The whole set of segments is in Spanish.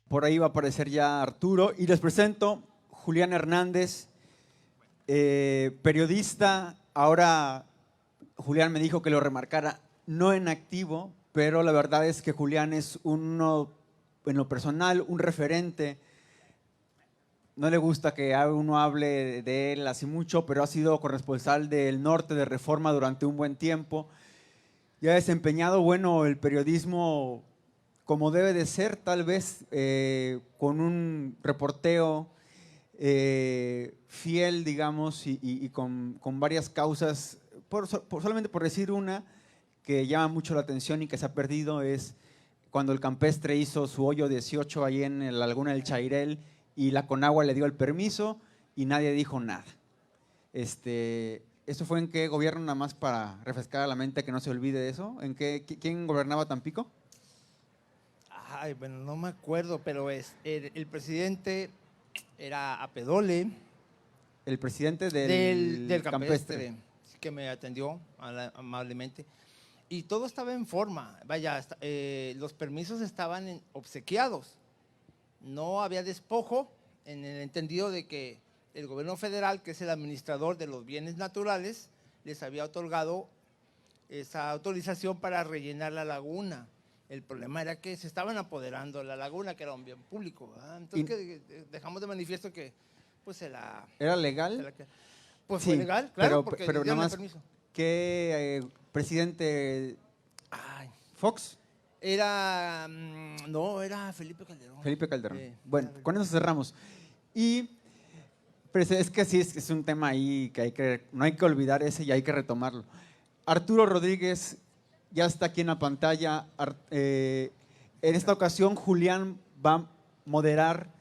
Por ahí va a aparecer ya Arturo y les presento Julián Hernández, periodista. Ahora Julián me dijo que lo remarcara, no en activo, pero la verdad es que Julián es uno, en lo personal, un referente. No le gusta que uno hable de él así mucho, pero ha sido corresponsal del norte de Reforma durante un buen tiempo y ha desempeñado, bueno, el periodismo como debe de ser, tal vez con un reporteo fiel, digamos, y con varias causas, solamente por decir una que llama mucho la atención y que se ha perdido, es cuando el Campestre hizo su hoyo 18 ahí en la laguna del Chairel y la Conagua le dio el permiso y nadie dijo nada. ¿Eso fue en qué gobierno, nada más para refrescar a la mente que no se olvide de eso? ¿Quién gobernaba Tampico? Ay, bueno, no me acuerdo, pero el presidente era Apedole. El presidente del Campestre, que me atendió amablemente. Y todo estaba en forma. Vaya, los permisos estaban obsequiados. No había despojo, en el entendido de que el gobierno federal, que es el administrador de los bienes naturales, les había otorgado esa autorización para rellenar la laguna. El problema era que se estaban apoderando de la laguna, que era un bien público, ¿verdad? Entonces dejamos de manifiesto que pues ¿Era legal? Pues sí, fue legal, claro, porque pero dieron nada el más, permiso. ¿qué presidente? ¿Fox? No, era Felipe Calderón. Felipe Calderón. Bueno, con eso cerramos. Pero es que sí, es un tema ahí que no hay que olvidar ese y hay que retomarlo. Arturo Rodríguez ya está aquí en la pantalla. En esta ocasión Julián va a moderar.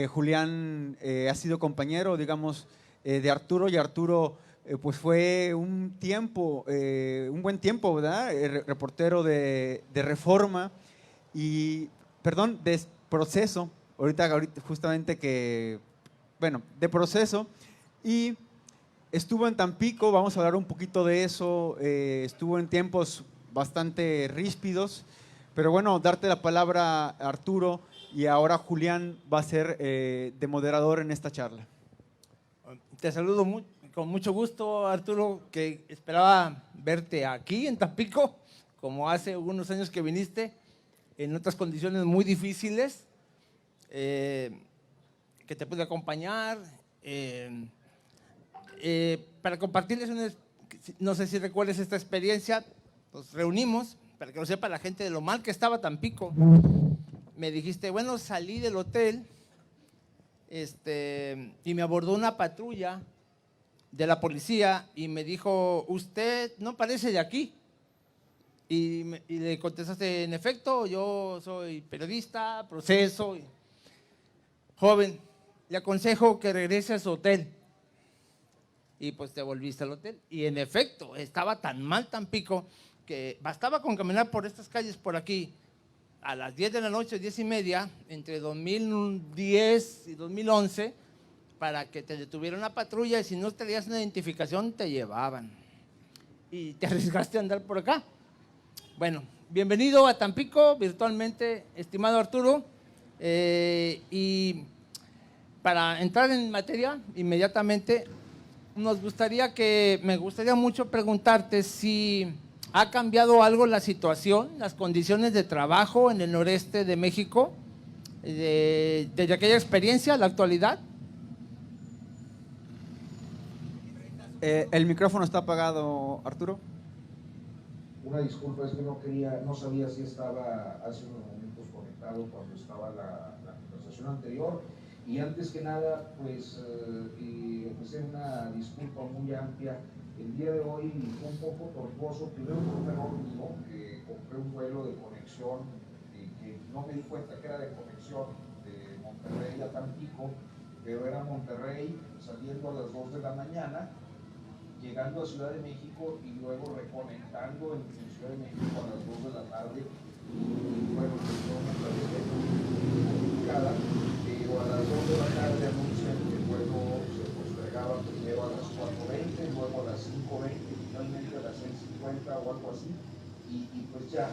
Julián ha sido compañero, digamos, de Arturo, y Arturo pues fue un buen tiempo, ¿verdad? Reportero de Reforma y, perdón, de Proceso, ahorita justamente de Proceso, y estuvo en Tampico. Vamos a hablar un poquito de eso. Estuvo en tiempos bastante ríspidos, pero bueno, darte la palabra, Arturo, y ahora Julián va a ser de moderador en esta charla. Te saludo con mucho gusto, Arturo, que esperaba verte aquí en Tampico, como hace algunos años que viniste, en otras condiciones muy difíciles, que te pude acompañar, para compartirles no sé si recuerdes esta experiencia. Nos reunimos, para que lo sepa la gente, de lo mal que estaba Tampico. Me dijiste, bueno, salí del hotel y me abordó una patrulla de la policía y me dijo, usted no parece de aquí. Y le contestaste, en efecto, yo soy periodista, Proceso, joven, le aconsejo que regrese a su hotel. Y pues te volviste al hotel. Y en efecto, estaba tan mal Tampico que bastaba con caminar por estas calles por aquí a las 10 de la noche, 10:30, entre 2010 y 2011, para que te detuviera una patrulla, y si no tenías una identificación te llevaban. Y te arriesgaste a andar por acá. Bueno, bienvenido a Tampico virtualmente, estimado Arturo. Y para entrar en materia inmediatamente, me gustaría mucho preguntarte si ha cambiado algo la situación, las condiciones de trabajo en el noreste de México, desde aquella experiencia a la actualidad. El micrófono está apagado, Arturo. Una disculpa, es que no sabía si estaba hace unos momentos conectado cuando estaba la conversación anterior. Y antes que nada, pues ofrecer una disculpa muy amplia. El día de hoy fue un poco tortuoso, primero por un error mío, que compré un vuelo de conexión y que no me di cuenta que era de conexión de Monterrey a Tampico, pero era Monterrey saliendo a las 2 de la mañana, llegando a Ciudad de México y luego reconectando en Ciudad de México a las 2 de la tarde. Y bueno, pues fue una travesía complicada, pero a las 2 de la tarde anuncian que el vuelo se postergaba primero a las 4:20, luego a las 5:20 50 o algo así, y pues ya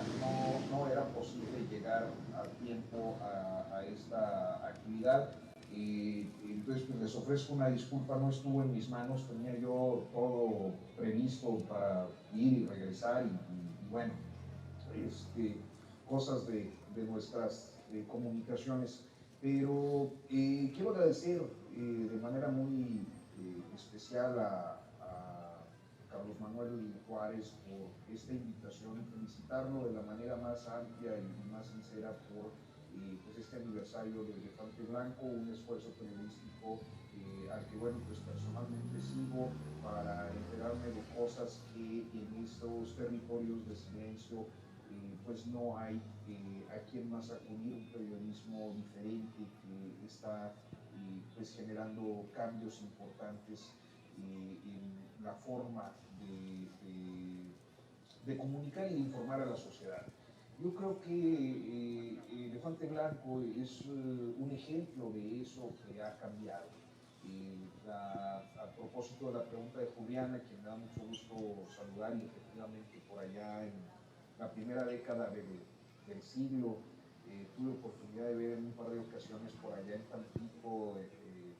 no era posible llegar a tiempo a esta actividad. Entonces pues les ofrezco una disculpa, no estuvo en mis manos, tenía yo todo previsto para ir y regresar y bueno, cosas de nuestras comunicaciones. Pero quiero agradecer de manera muy especial a Carlos Manuel Juárez por esta invitación y felicitarlo de la manera más amplia y más sincera por pues este aniversario del Elefante Blanco, un esfuerzo periodístico al que bueno pues personalmente sigo para enterarme de cosas que en estos territorios de silencio pues no hay a quien más acudir, un periodismo diferente que está pues generando cambios importantes en la forma de comunicar y de informar a la sociedad. Yo creo que Elefante Blanco es un ejemplo de eso que ha cambiado. A propósito de la pregunta de Juliana, quien me da mucho gusto saludar, y efectivamente por allá en la primera década del siglo tuve oportunidad de ver en un par de ocasiones por allá en Tampico,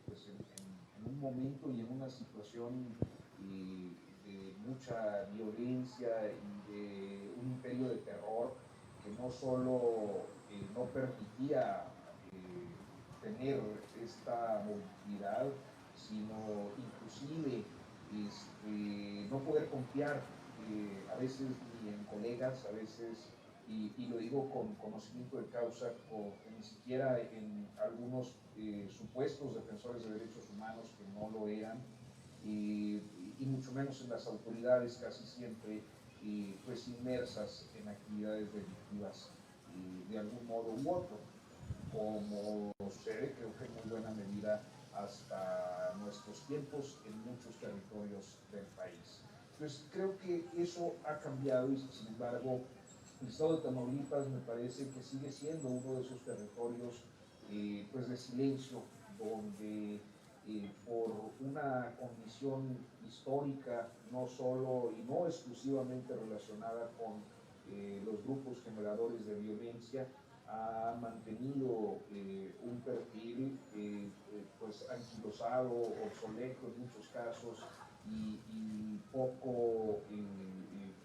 pues en un momento y en una situación de mucha violencia y de un imperio de terror que no solo no permitía tener esta movilidad, sino inclusive no poder confiar a veces ni en colegas, a veces, y lo digo con conocimiento de causa, ni siquiera en algunos supuestos defensores de derechos humanos que no lo eran, y mucho menos en las autoridades casi siempre pues inmersas en actividades delictivas de algún modo u otro, como sucede creo que en muy buena medida hasta nuestros tiempos en muchos territorios del país. Entonces creo que eso ha cambiado y sin embargo el estado de Tamaulipas me parece que sigue siendo uno de esos territorios pues de silencio, donde por una condición histórica, no solo y no exclusivamente relacionada con los grupos generadores de violencia, ha mantenido un perfil pues anquilosado, obsoleto en muchos casos y poco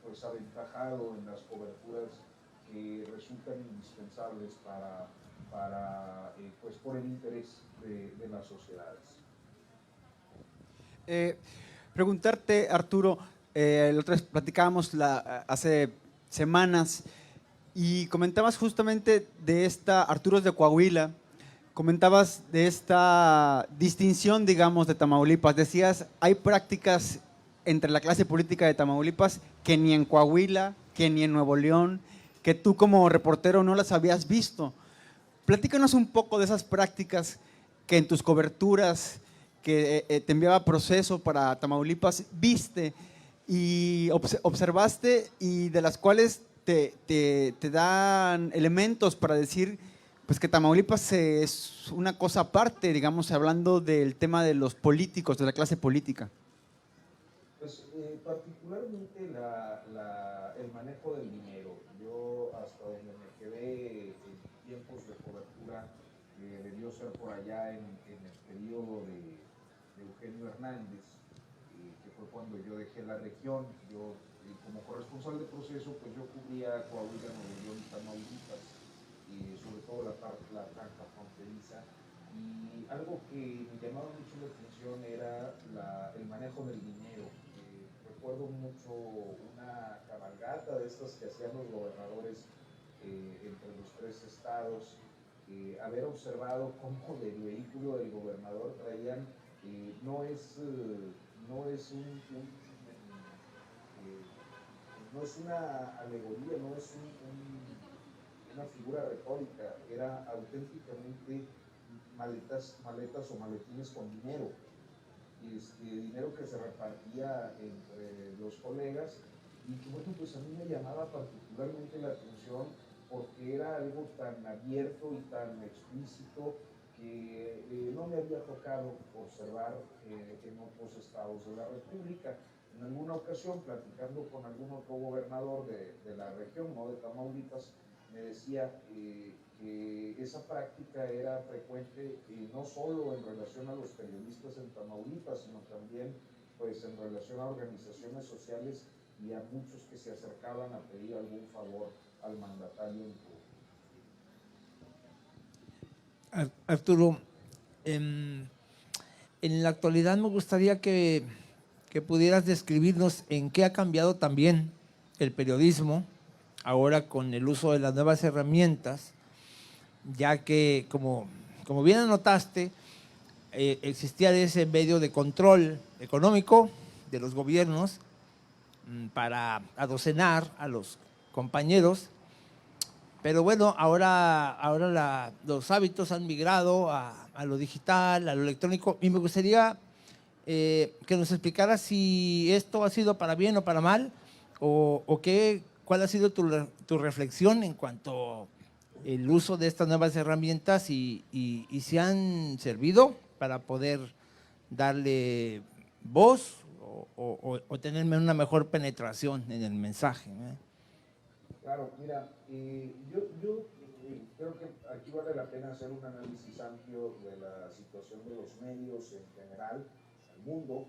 pues aventajado en las coberturas que resultan indispensables pues por el interés de las sociedades. Preguntarte, Arturo, la otra vez platicábamos hace semanas y comentabas justamente de esta, Arturo es de Coahuila, comentabas de esta distinción, digamos, de Tamaulipas. Decías, hay prácticas entre la clase política de Tamaulipas que ni en Coahuila, que ni en Nuevo León, que tú como reportero no las habías visto. Platícanos un poco de esas prácticas que en tus coberturas que te enviaba Proceso para Tamaulipas viste y observaste y de las cuales te dan elementos para decir pues que Tamaulipas es una cosa aparte, digamos, hablando del tema de los políticos, de la clase política. Pues particularmente el manejo del dinero. Yo hasta donde me quedé en tiempos de cobertura, debió ser por allá en el periodo de Eugenio Hernández, que fue cuando yo dejé la región. Yo como corresponsal de Proceso, pues yo cubría Coahuila, Nuevo León y Tamaulipas, sobre todo la franja fronteriza. Y algo que me llamaba mucho la atención era el manejo del dinero. Recuerdo mucho una cabalgata de estas que hacían los gobernadores entre los tres estados, haber observado cómo del vehículo del gobernador traían, no es no es una alegoría, no es una figura retórica, era auténticamente maletas o maletines con dinero. Dinero que se repartía entre los colegas y que bueno, pues a mí me llamaba particularmente la atención porque era algo tan abierto y tan explícito que no me había tocado observar en otros estados de la República. En alguna ocasión, platicando con algún otro gobernador de la región, no de Tamaulipas, me decía que esa práctica era frecuente no solo en relación a los periodistas en Tamaulipas, sino también pues, en relación a organizaciones sociales y a muchos que se acercaban a pedir algún favor al mandatario en turno. Arturo, en la actualidad me gustaría que pudieras describirnos en qué ha cambiado también el periodismo ahora con el uso de las nuevas herramientas, ya que, como bien anotaste, existía ese medio de control económico de los gobiernos para adocenar a los compañeros. Pero bueno, ahora los hábitos han migrado a lo digital, a lo electrónico, y me gustaría que nos explicara si esto ha sido para bien o para mal, o cuál ha sido tu reflexión en cuanto al uso de estas nuevas herramientas y si han servido para poder darle voz o tener una mejor penetración en el mensaje, ¿eh? Claro, mira, yo creo que aquí vale la pena hacer un análisis amplio de la situación de los medios en general, al mundo,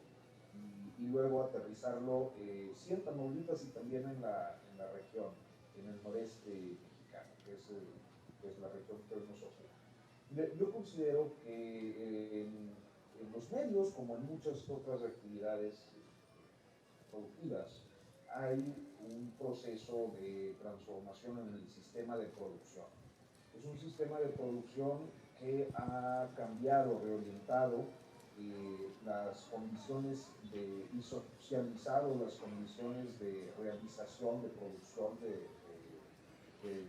y luego aterrizarlo, sí en Tamaulipas y también en la región, en el noreste mexicano, que es la región que hoy nos ocupa. Yo considero que en los medios, como en muchas otras actividades productivas, hay un proceso de transformación en el sistema de producción. Es un sistema de producción que ha cambiado, reorientado las condiciones y socializado las condiciones de realización, de producción de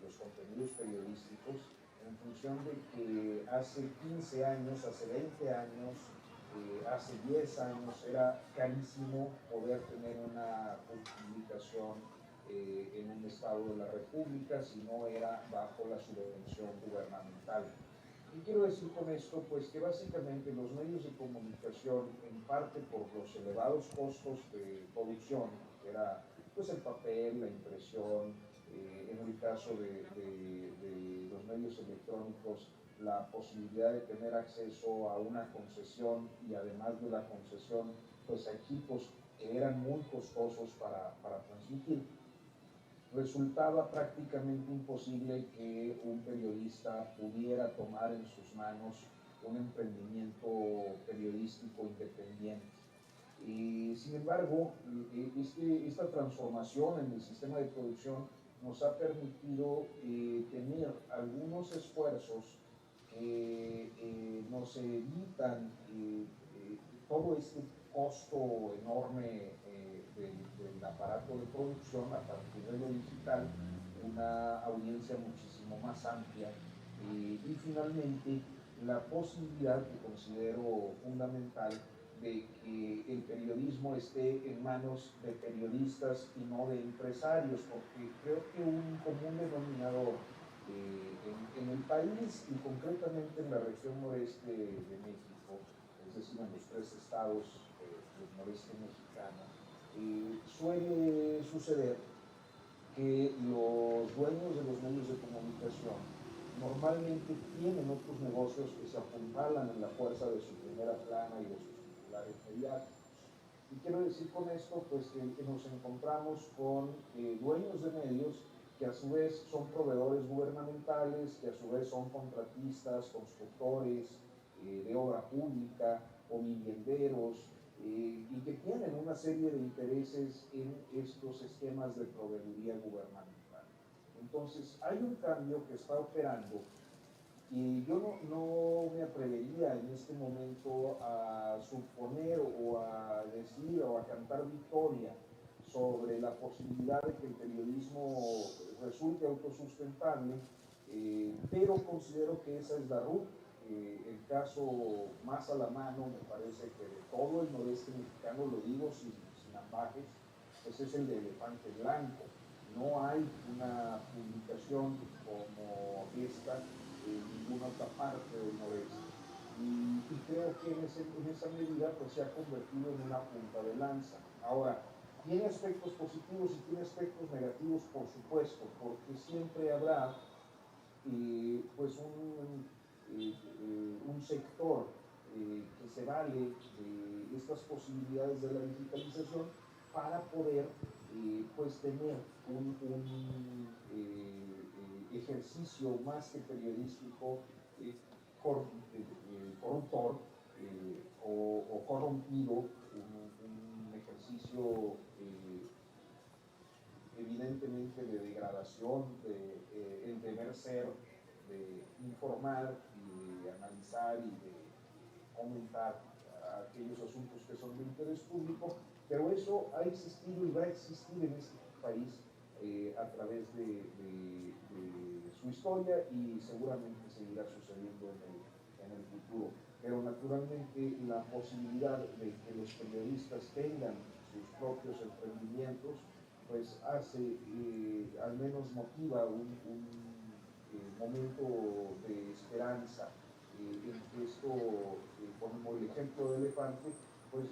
los contenidos periodísticos en función de que hace 15 años, hace 20 años, hace 10 años era carísimo poder tener una publicación en un estado de la República si no era bajo la subvención gubernamental. ¿Qué quiero decir con esto? Pues que básicamente los medios de comunicación, en parte por los elevados costos de producción, que era pues el papel, la impresión, en el caso de los medios electrónicos, la posibilidad de tener acceso a una concesión y además de la concesión, pues a equipos que eran muy costosos para transmitir, resultaba prácticamente imposible que un periodista pudiera tomar en sus manos un emprendimiento periodístico independiente. Sin embargo, esta transformación en el sistema de producción nos ha permitido tener algunos esfuerzos que nos evitan todo este costo enorme del aparato de producción a partir de lo digital, una audiencia muchísimo más amplia y finalmente la posibilidad que considero fundamental de que el periodismo esté en manos de periodistas y no de empresarios, porque creo que un común denominador en el país y concretamente en la región noreste de México, es decir, en los 3 estados del noreste mexicano, suele suceder que los dueños de los medios de comunicación normalmente tienen otros negocios que se apuntalan en la fuerza de su primera plana y de sus titulares mediáticos. Y quiero decir con esto pues que nos encontramos con dueños de medios que a su vez son proveedores gubernamentales, que a su vez son contratistas, constructores de obra pública o vivienderos, y que tienen una serie de intereses en estos esquemas de proveeduría gubernamental. Entonces, hay un cambio que está operando y yo no me atrevería en este momento a suponer o a decir o a cantar victoria sobre la posibilidad de que el periodismo resulte autosustentable, pero considero que esa es la ruta. El caso más a la mano, me parece que de todo el noreste mexicano, lo digo sin ambajes, pues es el de Elefante Blanco. No hay una publicación como esta en ninguna otra parte del noreste. Y creo que en esa medida pues, se ha convertido en una punta de lanza. Ahora, Tiene aspectos positivos y tiene aspectos negativos, por supuesto, porque siempre habrá pues un sector que se vale de estas posibilidades de la digitalización para poder pues tener un ejercicio más que periodístico corruptor o corrompido, un ejercicio evidentemente de degradación, el deber ser, de informar y de analizar y de comentar aquellos asuntos que son de interés público, pero eso ha existido y va a existir en este país a través de su historia y seguramente seguirá sucediendo en el futuro. Pero naturalmente la posibilidad de que los periodistas tengan sus propios emprendimientos pues hace, al menos motiva un momento de esperanza en que esto, como el ejemplo del elefante, pues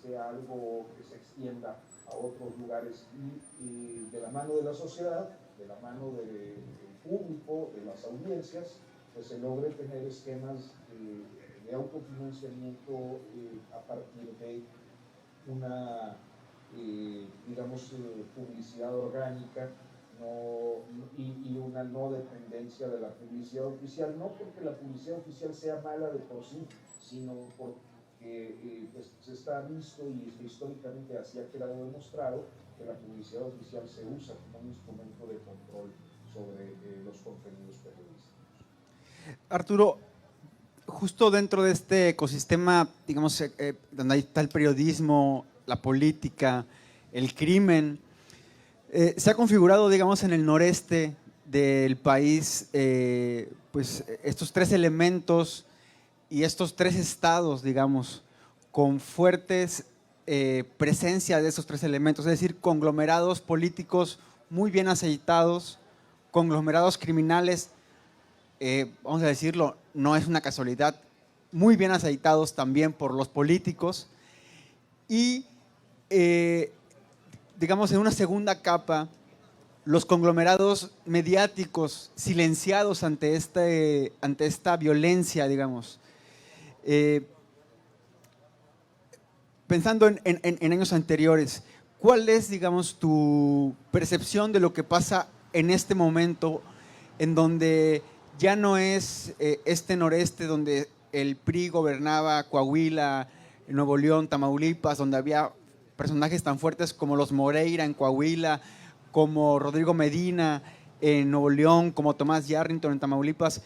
sea algo que se extienda a otros lugares y de la mano de la sociedad, de la mano del público, de las audiencias, pues se logre tener esquemas de autofinanciamiento a partir de una digamos, publicidad orgánica y una no dependencia de la publicidad oficial, no porque la publicidad oficial sea mala de por sí, sino porque pues, se está visto y históricamente así ha quedado demostrado que la publicidad oficial se usa como un instrumento de control sobre los contenidos periodísticos. Arturo, justo dentro de este ecosistema, digamos, donde ahí está el periodismo, la política, el crimen, se ha configurado, digamos, en el noreste del país, pues estos tres elementos y estos tres estados, digamos, con fuertes presencia de esos tres elementos, es decir, conglomerados políticos muy bien aceitados, conglomerados criminales, vamos a decirlo, no es una casualidad, muy bien aceitados también por los políticos y, digamos, en una segunda capa, los conglomerados mediáticos silenciados ante esta violencia, digamos. Pensando en años anteriores, ¿cuál es, digamos, tu percepción de lo que pasa en este momento en donde ya no es este noreste donde el PRI gobernaba Coahuila, Nuevo León, Tamaulipas, donde había personajes tan fuertes como los Moreira en Coahuila, como Rodrigo Medina en Nuevo León, como Tomás Yarrington en Tamaulipas,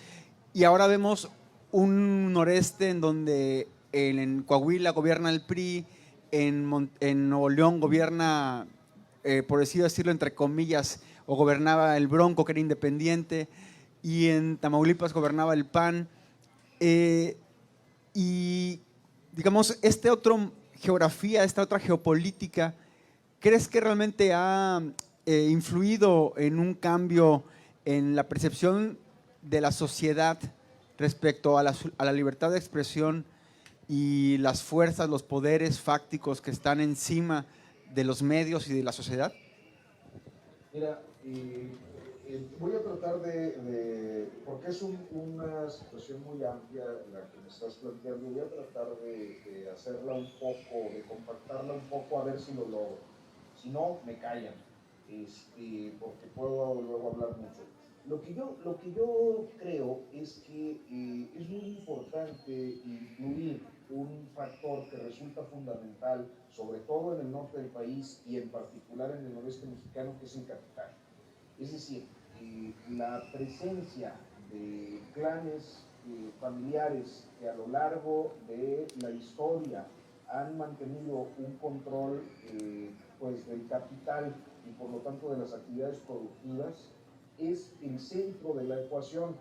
y ahora vemos un noreste en donde en Coahuila gobierna el PRI, en Nuevo León gobierna, por decirlo entre comillas, o gobernaba el Bronco, que era independiente, y en Tamaulipas gobernaba el PAN. Y digamos, esta otra geografía, esta otra geopolítica, ¿crees que realmente ha influido en un cambio en la percepción de la sociedad respecto a la libertad de expresión y las fuerzas, los poderes fácticos que están encima de los medios y de la sociedad? Mira, voy a tratar porque es una situación muy amplia la que me estás planteando, voy a tratar de hacerla un poco, de compactarla un poco a ver si lo logro. Si no, me callan, porque puedo luego hablar mucho. Lo que yo creo es que es muy importante incluir un factor que resulta fundamental, sobre todo en el norte del país y en particular en el noreste mexicano, que es el capital. Es decir, la presencia de clanes familiares que a lo largo de la historia han mantenido un control pues del capital y por lo tanto de las actividades productivas es el centro de la ecuación,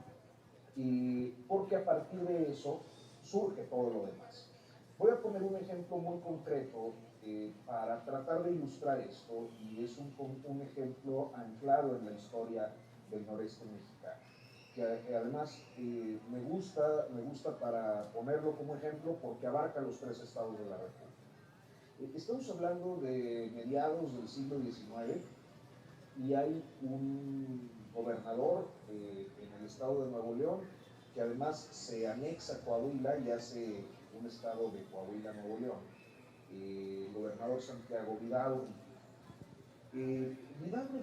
porque a partir de eso surge todo lo demás. Voy a poner un ejemplo muy concreto para tratar de ilustrar esto, y es un ejemplo anclado en la historia del noreste mexicano, que además me gusta para ponerlo como ejemplo porque abarca los tres estados de la República. Estamos hablando de mediados del siglo XIX y hay un gobernador en el estado de Nuevo León que además se anexa a Coahuila y hace un estado de Coahuila, Nuevo León, el gobernador Santiago Vidaurri. Vidaurri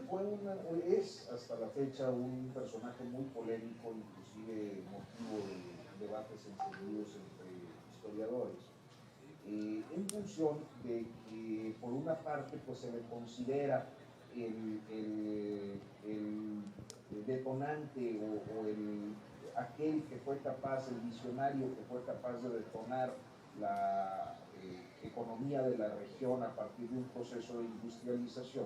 es hasta la fecha un personaje muy polémico, inclusive motivo de debates encendidos entre historiadores, en función de que por una parte pues, se le considera el detonante o aquel que fue capaz, el visionario que fue capaz de detonar la economía de la región a partir de un proceso de industrialización,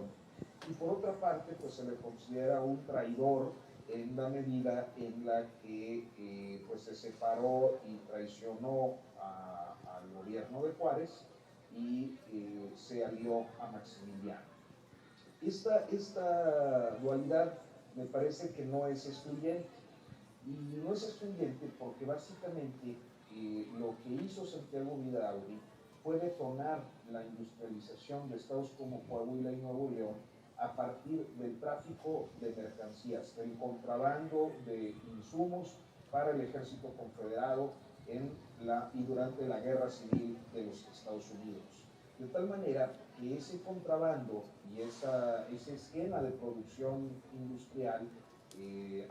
y por otra parte pues se le considera un traidor en la medida en la que pues se separó y traicionó al gobierno de Juárez y se alió a Maximiliano. Esta dualidad me parece que no es excluyente, y no es excluyente porque básicamente lo que hizo Santiago Vidaurri fue detonar la industrialización de estados como Coahuila y Nuevo León a partir del tráfico de mercancías, del contrabando de insumos para el ejército confederado y durante la guerra civil de los Estados Unidos. De tal manera que ese contrabando y ese esquema de producción industrial,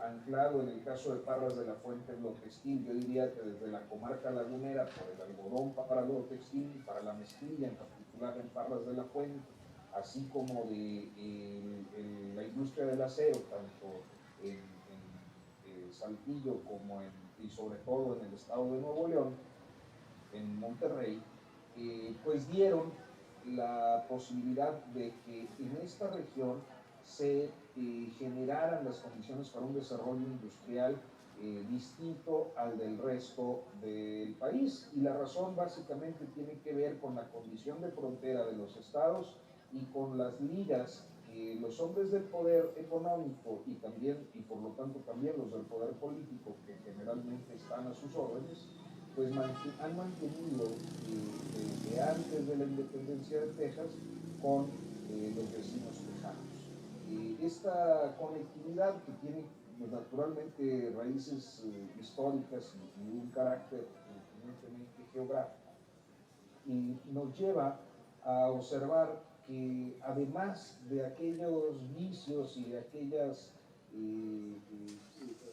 anclado en el caso de Parras de la Fuente en lo textil, yo diría que desde la comarca lagunera, por el algodón para lo textil y para la mezclilla, en particular en Parras de la Fuente, así como de la industria del acero, tanto en Saltillo como y sobre todo en el estado de Nuevo León, en Monterrey, pues dieron la posibilidad de que en esta región se generaran las condiciones para un desarrollo industrial distinto al del resto del país. Y la razón básicamente tiene que ver con la condición de frontera de los estados y con las ligas que los hombres del poder económico y por lo tanto también los del poder político, que generalmente están a sus órdenes, pues han mantenido desde antes de la independencia de Texas con los vecinos tejanos. Esta conectividad que tiene pues, naturalmente raíces históricas y un carácter eminentemente geográfico, y nos lleva a observar que además de aquellos vicios y de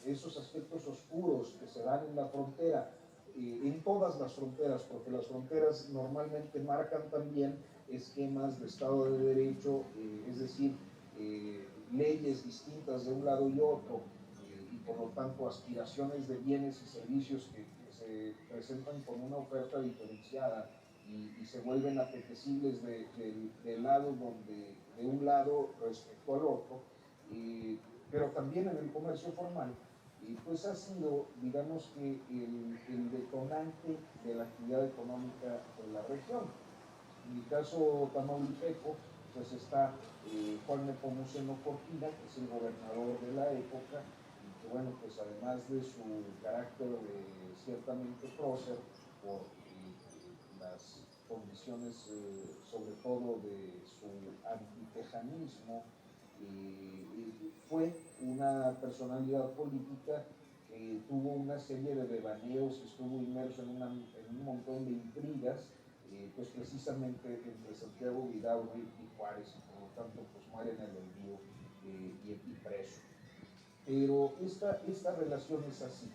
esos aspectos oscuros que se dan en la frontera, en todas las fronteras, porque las fronteras normalmente marcan también esquemas de Estado de Derecho, es decir, leyes distintas de un lado y otro, y por lo tanto aspiraciones de bienes y servicios que se presentan con una oferta diferenciada y se vuelven apetecibles de un lado respecto al otro, pero también en el comercio formal, pues ha sido, digamos que, el detonante de la actividad económica de la región. En el caso tamaulipeco, pues está Juan Nepomuceno Cortina, que es el gobernador de la época, y que bueno, pues además de su carácter ciertamente prócer por las condiciones, sobre todo de su antitejanismo, fue una personalidad política que tuvo una serie de devaneos, estuvo inmerso en un montón de intrigas, pues precisamente entre Santiago Vidaurri y Juárez, y por lo tanto pues muere en el olvido y preso. Pero esta relación es así.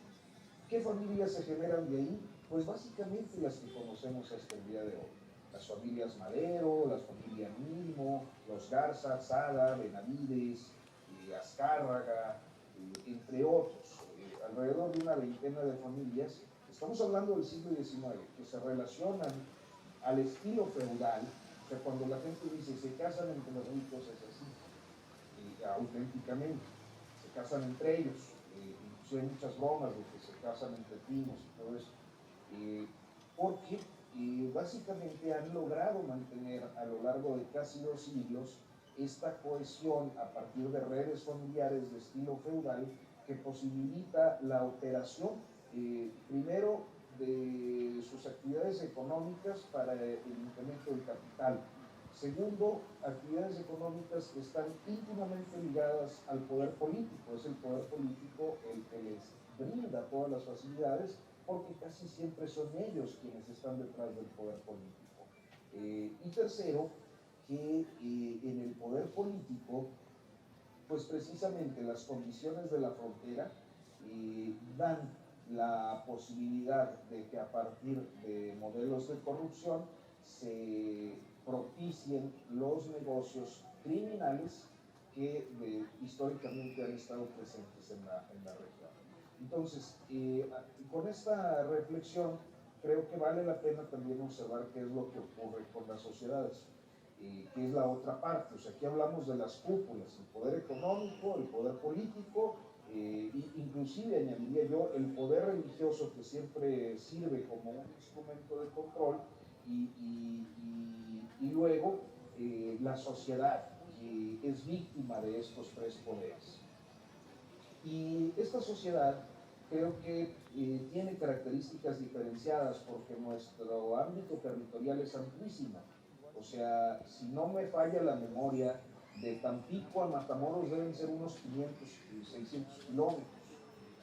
¿Qué familias se generan de ahí? Pues básicamente las que conocemos hasta el día de hoy. Las familias Madero, las familias Milmo, los Garza, Sada, Benavides, Azcárraga, entre otros. Alrededor de una veintena de familias. Estamos hablando del siglo XIX, que se relacionan al estilo feudal. O sea, cuando la gente dice se casan entre los ricos, es así, auténticamente. Se casan entre ellos. Hay muchas bromas de que se casan entre primos y todo eso, porque básicamente han logrado mantener a lo largo de casi 2 siglos esta cohesión a partir de redes familiares de estilo feudal que posibilita la operación, primero de sus actividades económicas para el incremento del capital. Segundo, actividades económicas que están íntimamente ligadas al poder político. Es el poder político el que les brinda todas las facilidades, porque casi siempre son ellos quienes están detrás del poder político. Y tercero, que en el poder político, pues precisamente las condiciones de la frontera dan la posibilidad de que a partir de modelos de corrupción se propicien los negocios criminales que históricamente han estado presentes en la región. Entonces, con esta reflexión, creo que vale la pena también observar qué es lo que ocurre con las sociedades, que es la otra parte. O sea, aquí hablamos de las cúpulas, el poder económico, el poder político, inclusive añadiría yo el poder religioso, que siempre sirve como un instrumento de control, y luego la sociedad, que es víctima de estos tres poderes. Y esta sociedad creo que tiene características diferenciadas, porque nuestro ámbito territorial es amplísimo. O sea, si no me falla la memoria, de Tampico a Matamoros deben ser unos 500, 600 kilómetros.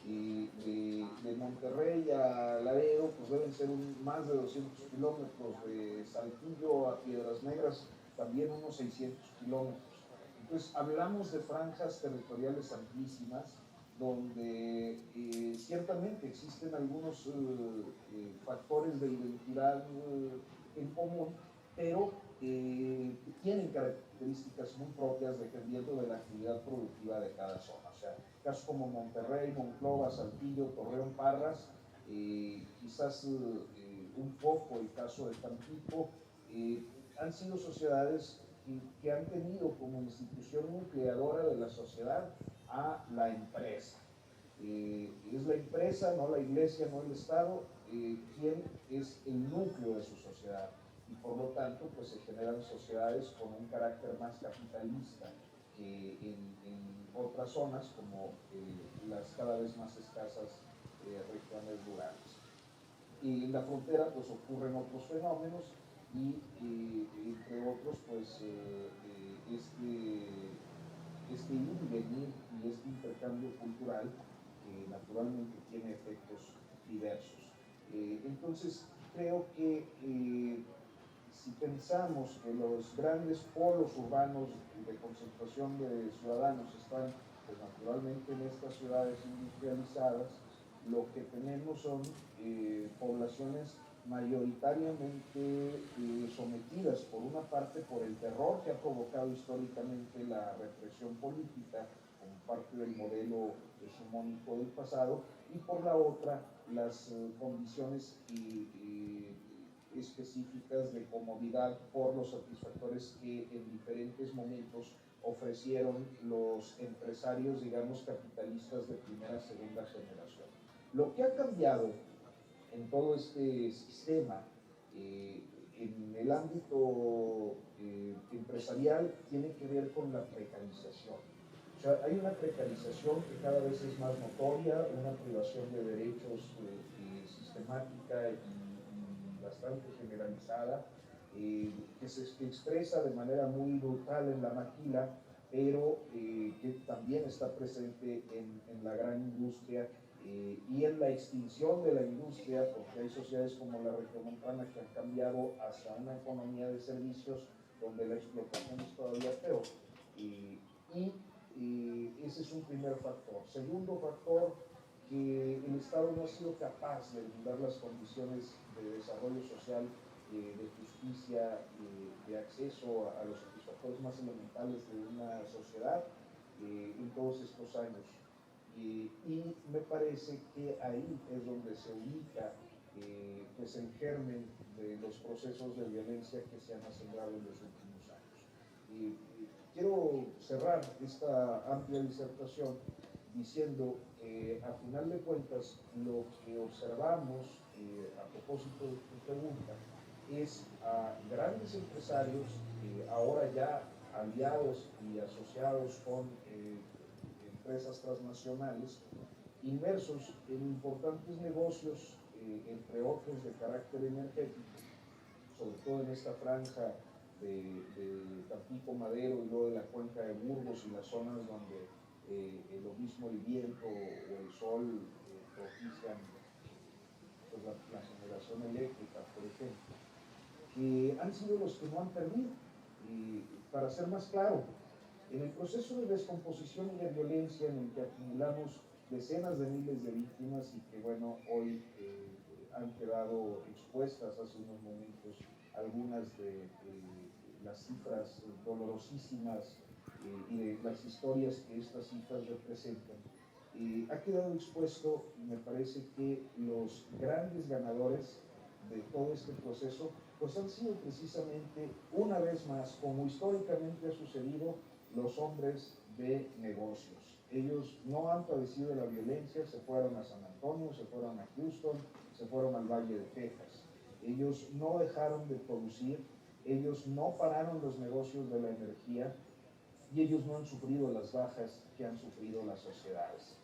De Monterrey a Laredo, pues deben ser más de 200 kilómetros. De Saltillo a Piedras Negras, también unos 600 kilómetros. Entonces, hablamos de franjas territoriales amplísimas, donde ciertamente existen algunos factores de identidad en común, pero tienen características muy propias dependiendo de la actividad productiva de cada zona. O sea, casos como Monterrey, Monclova, Saltillo, Torreón, Parras, quizás un poco el caso de Tampico, han sido sociedades que han tenido como institución nucleadora de la sociedad a la empresa. Es la empresa, no la iglesia, no el Estado, quien es el núcleo de su sociedad. Y por lo tanto, pues se generan sociedades con un carácter más capitalista que en otras zonas, como las cada vez más escasas regiones rurales. Y en la frontera, pues ocurren otros fenómenos, y entre otros, pues este ir y venir y este intercambio cultural, que naturalmente tiene efectos diversos. Entonces, creo que si pensamos que los grandes polos urbanos de concentración de ciudadanos están, pues, naturalmente en estas ciudades industrializadas, lo que tenemos son poblaciones mayoritariamente sometidas, por una parte, por el terror que ha provocado históricamente la represión política como parte del modelo hegemónico del pasado, y por la otra, las condiciones específicas de comodidad por los satisfactores que en diferentes momentos ofrecieron los empresarios, digamos, capitalistas de primera, segunda generación. Lo que ha cambiado en todo este sistema, en el ámbito empresarial, tiene que ver con la precarización. O sea, hay una precarización que cada vez es más notoria, una privación de derechos sistemática y bastante generalizada, que se expresa de manera muy brutal en la maquila, pero que también está presente en la gran industria y en la extinción de la industria, porque hay sociedades como la regiomontana que han cambiado hacia una economía de servicios donde la explotación es todavía peor. Y ese es un primer factor. Segundo factor, que el Estado no ha sido capaz de brindar las condiciones de desarrollo social, de justicia, de acceso a los satisfactores más elementales de una sociedad en todos estos años. Y me parece que ahí es donde se ubica pues el germen de los procesos de violencia que se han acelerado en los últimos años. Quiero cerrar esta amplia disertación diciendo que, a final de cuentas, lo que observamos a propósito de tu pregunta es a grandes empresarios, ahora ya aliados y asociados con empresas transnacionales, inmersos en importantes negocios entre otros de carácter energético, sobre todo en esta franja de Tampico, Madero y luego de la cuenca de Burgos y las zonas donde lo mismo el viento o el sol propician pues, la generación eléctrica, por ejemplo, que han sido los que no han perdido. Y para ser más claro, en el proceso de descomposición y de violencia en el que acumulamos decenas de miles de víctimas y que, bueno, hoy han quedado expuestas hace unos momentos algunas de las cifras dolorosísimas y de las historias que estas cifras representan, ha quedado expuesto, y me parece que los grandes ganadores de todo este proceso pues han sido precisamente, una vez más, como históricamente ha sucedido, los hombres de negocios. Ellos no han padecido la violencia, se fueron a San Antonio, se fueron a Houston, se fueron al Valle de Texas. Ellos no dejaron de producir, ellos no pararon los negocios de la energía y ellos no han sufrido las bajas que han sufrido las sociedades.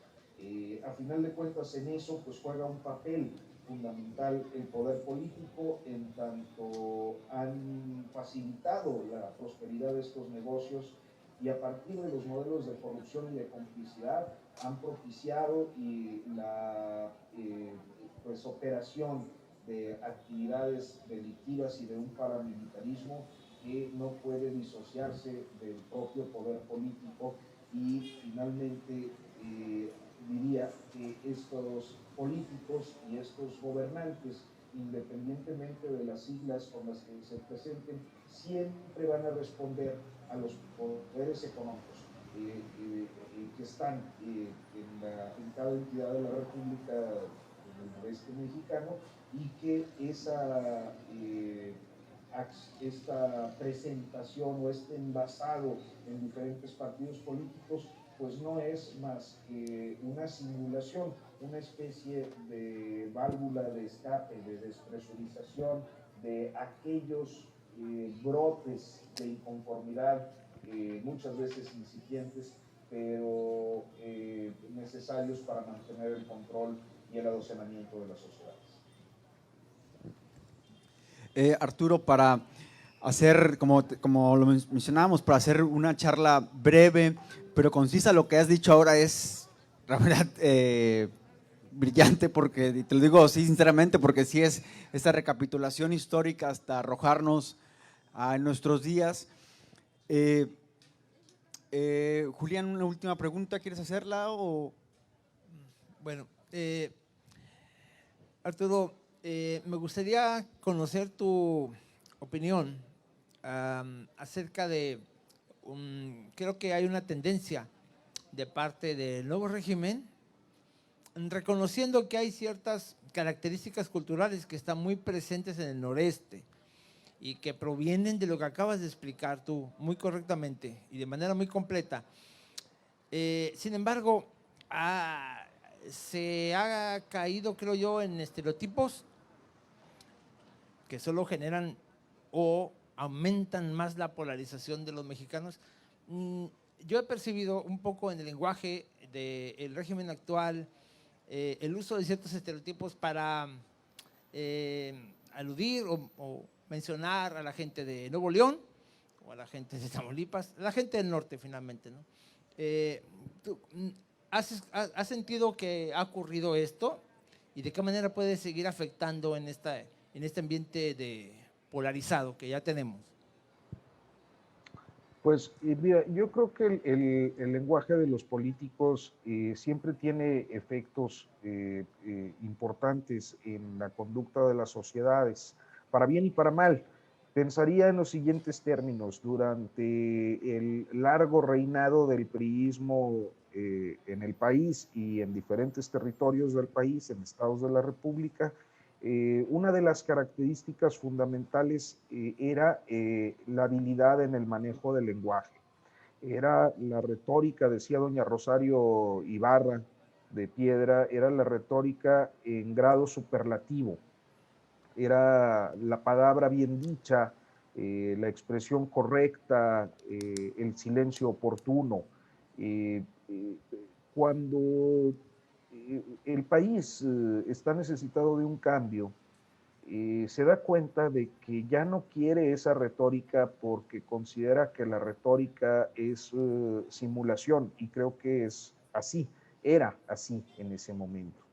A final de cuentas, en eso pues juega un papel fundamental el poder político, en tanto han facilitado la prosperidad de estos negocios y a partir de los modelos de corrupción y de complicidad han propiciado la pues, operación de actividades delictivas y de un paramilitarismo que no puede disociarse del propio poder político y finalmente diría que estos políticos y estos gobernantes, independientemente de las siglas con las que se presenten, siempre van a responder a los poderes económicos que están en cada entidad de la República del Noreste Mexicano y que esta presentación o este envasado en diferentes partidos políticos pues no es más que una simulación, una especie de válvula de escape, de despresurización de aquellos brotes de inconformidad, muchas veces incipientes, pero necesarios para mantener el control y el adocenamiento de las sociedades. Arturo, para hacer, como lo mencionábamos, para hacer una charla breve, pero concisa, lo que has dicho ahora es, la verdad, brillante, porque te lo digo sí, sinceramente, porque sí es esta recapitulación histórica hasta arrojarnos a nuestros días. Julián, una última pregunta, ¿quieres hacerla? O? Bueno, Arturo, me gustaría conocer tu opinión acerca de, creo que hay una tendencia de parte del nuevo régimen, reconociendo que hay ciertas características culturales que están muy presentes en el noreste y que provienen de lo que acabas de explicar tú muy correctamente y de manera muy completa. Sin embargo, se ha caído, creo yo, en estereotipos que solo generan o aumentan más la polarización de los mexicanos. Yo he percibido un poco en el lenguaje del régimen actual el uso de ciertos estereotipos para aludir o mencionar a la gente de Nuevo León o a la gente de Tamaulipas, la gente del norte finalmente, ¿no? ¿Tú has sentido que ha ocurrido esto y de qué manera puede seguir afectando en este ambiente polarizado que ya tenemos? Pues mira, yo creo que el lenguaje de los políticos siempre tiene efectos importantes en la conducta de las sociedades, para bien y para mal. Pensaría en los siguientes términos: durante el largo reinado del priismo en el país y en diferentes territorios del país, en estados de la República, una de las características fundamentales era la habilidad en el manejo del lenguaje. Era la retórica, decía doña Rosario Ibarra de Piedra, era la retórica en grado superlativo. Era la palabra bien dicha, la expresión correcta, el silencio oportuno. Cuando el país está necesitado de un cambio, se da cuenta de que ya no quiere esa retórica porque considera que la retórica es simulación, y creo que es así, era así en ese momento.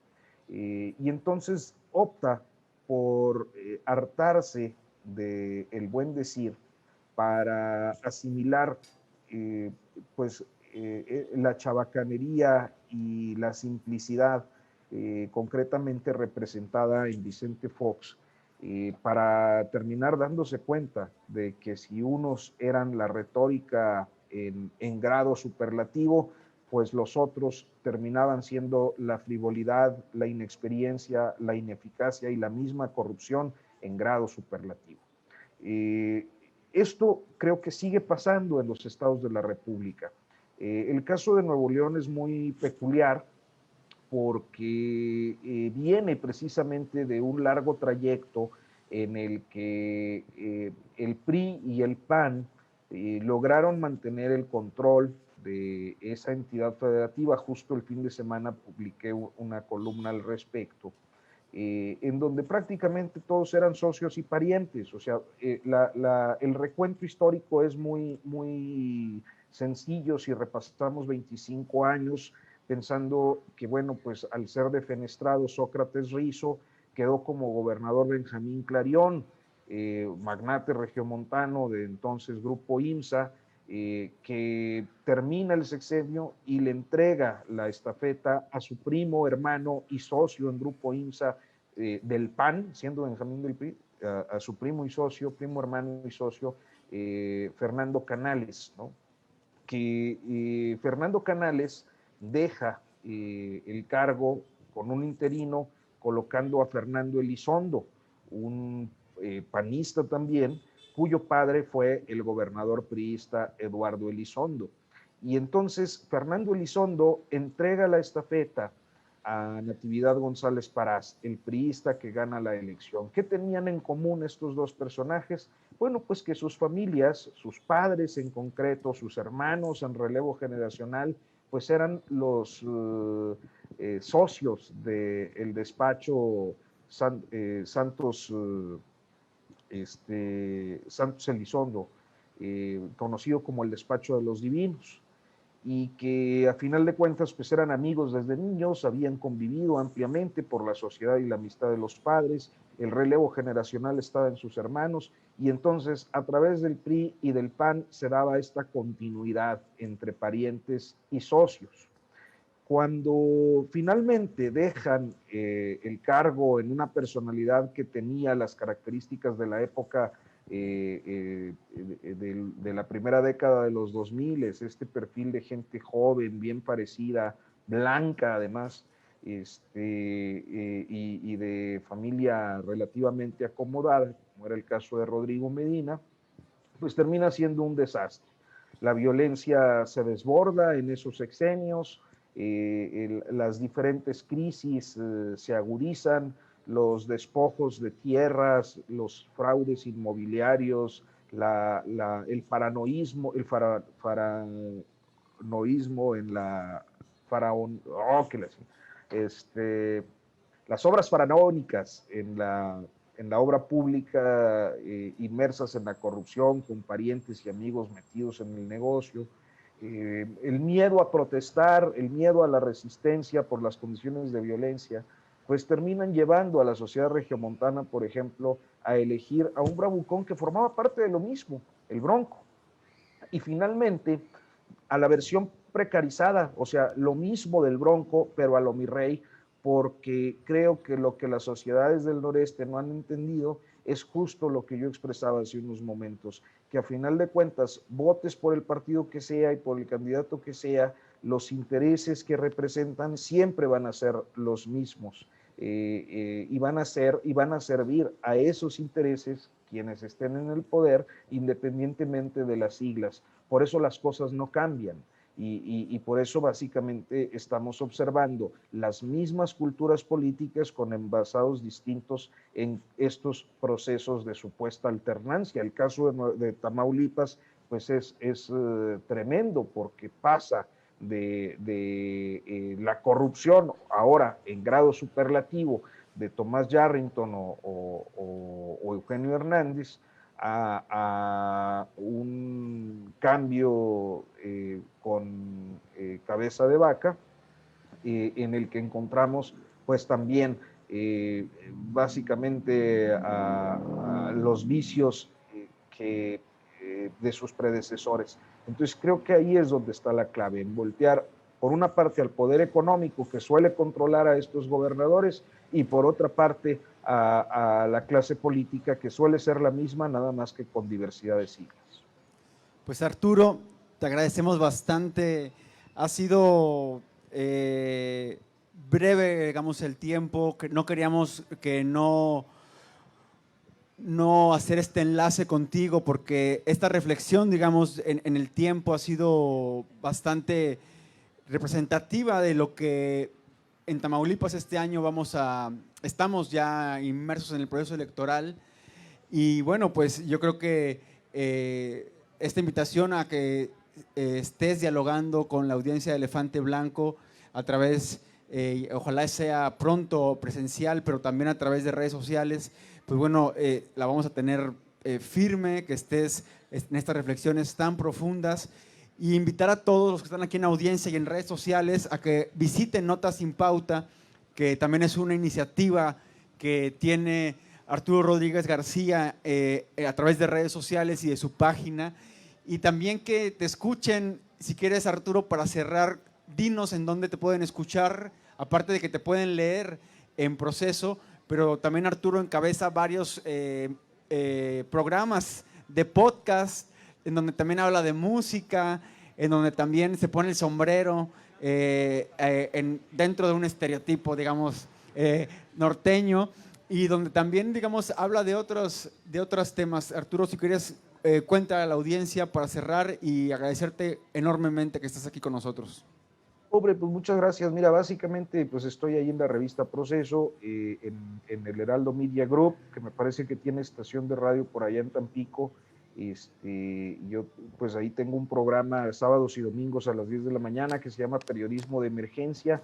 Y entonces opta por hartarse del buen decir para asimilar eh, pues la chabacanería y la simplicidad concretamente representada en Vicente Fox, para terminar dándose cuenta de que si unos eran la retórica en grado superlativo, pues los otros terminaban siendo la frivolidad, la inexperiencia, la ineficacia y la misma corrupción en grado superlativo. Esto creo que sigue pasando en los estados de la República. El caso de Nuevo León es muy peculiar porque viene precisamente de un largo trayecto en el que el PRI y el PAN lograron mantener el control de esa entidad federativa. Justo el fin de semana publiqué una columna al respecto, en donde prácticamente todos eran socios y parientes. O sea, el recuento histórico es muy sencillo si repasamos 25 años, pensando que, bueno, pues al ser defenestrado Sócrates Rizo, quedó como gobernador Benjamín Clarión, magnate regiomontano de entonces Grupo IMSA, que termina el sexenio y le entrega la estafeta a su primo, hermano y socio en Grupo IMSA del PAN, siendo Benjamín del PRI, a su primo y socio, primo, hermano y socio, Fernando Canales, ¿no? Que Fernando Canales deja el cargo con un interino, colocando a Fernando Elizondo, un panista también, cuyo padre fue el gobernador priista Eduardo Elizondo. Y entonces Fernando Elizondo entrega la estafeta a Natividad González Parás, el priista que gana la elección. ¿Qué tenían en común estos dos personajes? Bueno, pues que sus familias, sus padres en concreto, sus hermanos en relevo generacional, pues eran los socios del despacho Santos, Santos Elizondo, conocido como el despacho de los divinos, y que a final de cuentas pues eran amigos desde niños, habían convivido ampliamente por la sociedad y la amistad de los padres, el relevo generacional estaba en sus hermanos, y entonces a través del PRI y del PAN se daba esta continuidad entre parientes y socios. Cuando finalmente dejan el cargo en una personalidad que tenía las características de la época de la primera década de los 2000, este perfil de gente joven, bien parecida, blanca además, y de familia relativamente acomodada, como era el caso de Rodrigo Medina, pues termina siendo un desastre. La violencia se desborda en esos sexenios, las diferentes crisis se agudizan, los despojos de tierras, los fraudes inmobiliarios, el paranoísmo, faraonismo en la faraón, oh, las obras faraónicas en la obra pública, inmersas en la corrupción, con parientes y amigos metidos en el negocio, el miedo a protestar, el miedo a la resistencia por las condiciones de violencia, pues terminan llevando a la sociedad regiomontana, por ejemplo, a elegir a un bravucón que formaba parte de lo mismo, el Bronco. Y finalmente, a la versión precarizada, o sea, lo mismo del Bronco, pero a lo mi rey, porque creo que lo que las sociedades del noreste no han entendido es justo lo que yo expresaba hace unos momentos, que a final de cuentas, votes por el partido que sea y por el candidato que sea, los intereses que representan siempre van a ser los mismos, y van a servir a esos intereses quienes estén en el poder, independientemente de las siglas. Por eso las cosas no cambian. Y por eso básicamente estamos observando las mismas culturas políticas con envasados distintos en estos procesos de supuesta alternancia. El caso de Tamaulipas pues es tremendo, porque pasa la corrupción, ahora en grado superlativo, de Tomás Yarrington o Eugenio Hernández, a un cambio con cabeza de vaca, en el que encontramos pues también básicamente a los vicios de sus predecesores. Entonces creo que ahí es donde está la clave, en voltear por una parte al poder económico que suele controlar a estos gobernadores y por otra parte a la clase política que suele ser la misma, nada más que con diversidad de siglas. Pues Arturo, te agradecemos bastante. Ha sido breve, digamos, el tiempo, que no queríamos que no hacer este enlace contigo, porque esta reflexión, digamos, en el tiempo ha sido bastante representativa de lo que en Tamaulipas este año estamos ya inmersos en el proceso electoral. Y bueno, pues yo creo que esta invitación a que estés dialogando con la audiencia de Elefante Blanco a través, ojalá sea pronto presencial, pero también a través de redes sociales, pues bueno, la vamos a tener firme, que estés en estas reflexiones tan profundas, y invitar a todos los que están aquí en audiencia y en redes sociales a que visiten Notas sin Pauta, que también es una iniciativa que tiene Arturo Rodríguez García a través de redes sociales y de su página. Y también que te escuchen, si quieres, Arturo, para cerrar, dinos en dónde te pueden escuchar, aparte de que te pueden leer en Proceso, pero también Arturo encabeza varios programas de podcast, en donde también habla de música, en donde también se pone el sombrero dentro de un estereotipo, digamos, norteño, y donde también, digamos, habla de otros temas. Arturo, si quieres, cuenta a la audiencia para cerrar y agradecerte enormemente que estés aquí con nosotros. Pobre, pues muchas gracias. Mira, básicamente pues estoy ahí en la revista Proceso, en el Heraldo Media Group, que me parece que tiene estación de radio por allá en Tampico. Yo pues ahí tengo un programa sábados y domingos a las 10 de la mañana que se llama Periodismo de Emergencia.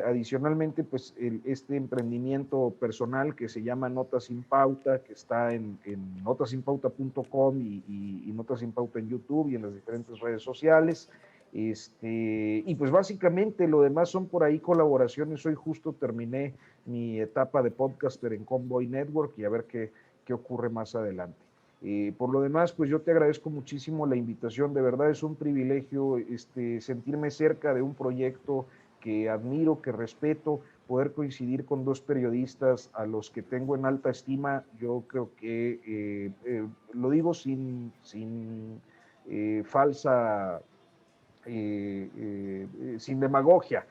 Adicionalmente, pues este emprendimiento personal que se llama Notas sin Pauta, que está en notasinpauta.com y Notas sin Pauta en YouTube y en las diferentes redes sociales. Y pues básicamente lo demás son por ahí colaboraciones. Hoy justo terminé mi etapa de podcaster en Convoy Network y a ver qué ocurre más adelante. Por lo demás, pues yo te agradezco muchísimo la invitación. De verdad es un privilegio sentirme cerca de un proyecto que admiro, que respeto, poder coincidir con dos periodistas a los que tengo en alta estima. Yo creo que lo digo sin falsa, sin demagogia.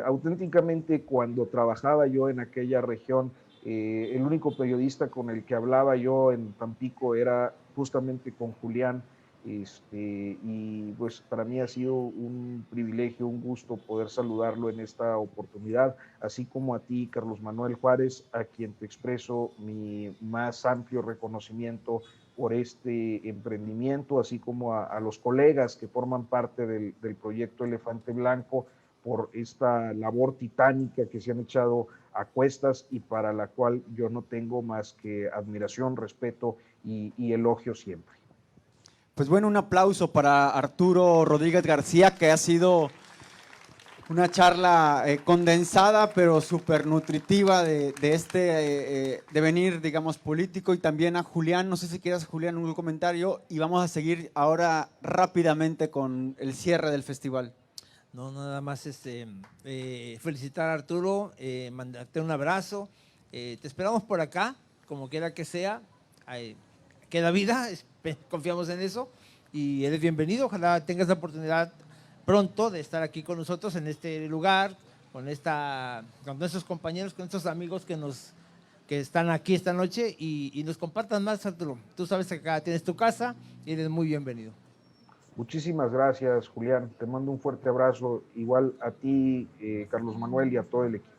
Auténticamente, cuando trabajaba yo en aquella región, el único periodista con el que hablaba yo en Tampico era justamente con Julián, y pues para mí ha sido un privilegio, un gusto poder saludarlo en esta oportunidad, así como a ti, Carlos Manuel Juárez, a quien te expreso mi más amplio reconocimiento por este emprendimiento, así como a los colegas que forman parte del proyecto Elefante Blanco, por esta labor titánica que se han echado a cuestas y para la cual yo no tengo más que admiración, respeto y elogio siempre. Pues bueno, un aplauso para Arturo Rodríguez García, que ha sido una charla condensada, pero súper nutritiva de este devenir, digamos, político. Y también a Julián, no sé si quieras, Julián, un comentario. Y vamos a seguir ahora rápidamente con el cierre del festival. No, nada más felicitar a Arturo, mandarte un abrazo. Te esperamos por acá, como quiera que sea. Queda vida, confiamos en eso. Y eres bienvenido. Ojalá tengas la oportunidad pronto de estar aquí con nosotros en este lugar, con nuestros compañeros, con estos amigos que están aquí esta noche y nos compartan más, Arturo. Tú sabes que acá tienes tu casa y eres muy bienvenido. Muchísimas gracias, Julián. Te mando un fuerte abrazo, igual a ti, Carlos Manuel, y a todo el equipo.